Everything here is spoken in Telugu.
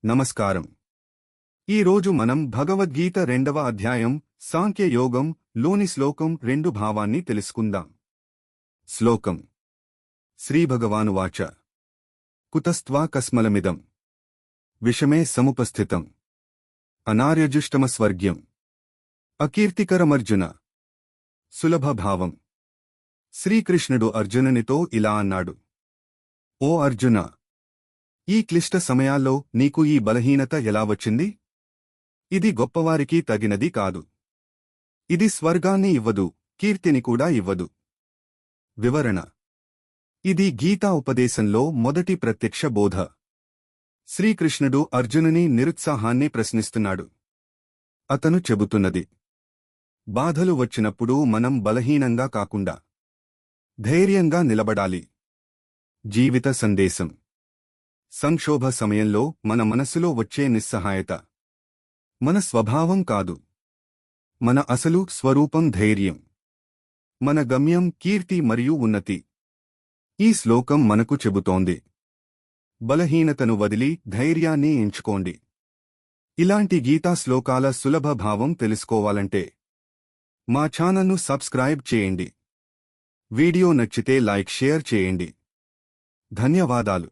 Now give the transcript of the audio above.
నమస్కారం. ఈరోజు మనం భగవద్గీత 2వ అధ్యాయం సాంఖ్యయోగం లోని శ్లోకం 2 భావాన్ని తెలుసుకుందాం. శ్లోకం. శ్రీభగవానువాచ కుతస్త్వా కస్మలమిదం విషమే సముపస్థితం అనార్యజుష్టమస్వర్గ్యం అకీర్తికరమర్జున. సులభ భావం. శ్రీకృష్ణుడు అర్జునునితో ఇలా అన్నాడు: ఓ అర్జున, ఈ క్లిష్ట సమయాల్లో నీకు ఈ బలహీనత ఎలా వచ్చింది? ఇది గొప్పవారికి తగినది కాదు. ఇది స్వర్గాన్ని ఇవ్వదు, కీర్తిని కూడా ఇవ్వదు. వివరణ. ఇది గీతా ఉపదేశంలో మొదటి ప్రత్యక్ష బోధ. శ్రీకృష్ణుడు అర్జునుని నిరుత్సాహాన్ని ప్రశ్నిస్తున్నాడు. అతను చెబుతున్నది: బాధలు వచ్చినప్పుడు మనం బలహీనంగా కాకుండా ధైర్యంగా నిలబడాలి. జీవిత సందేశం. సంక్షోభ సమయంలో మన మనసులో వచ్చే నిస్సహాయత మన స్వభావం కాదు. మన అసలు స్వరూపం ధైర్యం. మన గమ్యం కీర్తి మరియు ఉన్నతి. ఈ శ్లోకం మనకు చెబుతోంది: బలహీనతను వదిలి ధైర్యాన్ని ఎంచుకోండి. ఇలాంటి గీతా శ్లోకాల సులభ భావం తెలుసుకోవాలంటే మా ఛానల్ను సబ్స్క్రైబ్ చేయండి. వీడియో నచ్చితే లైక్ షేర్ చేయండి. ధన్యవాదాలు.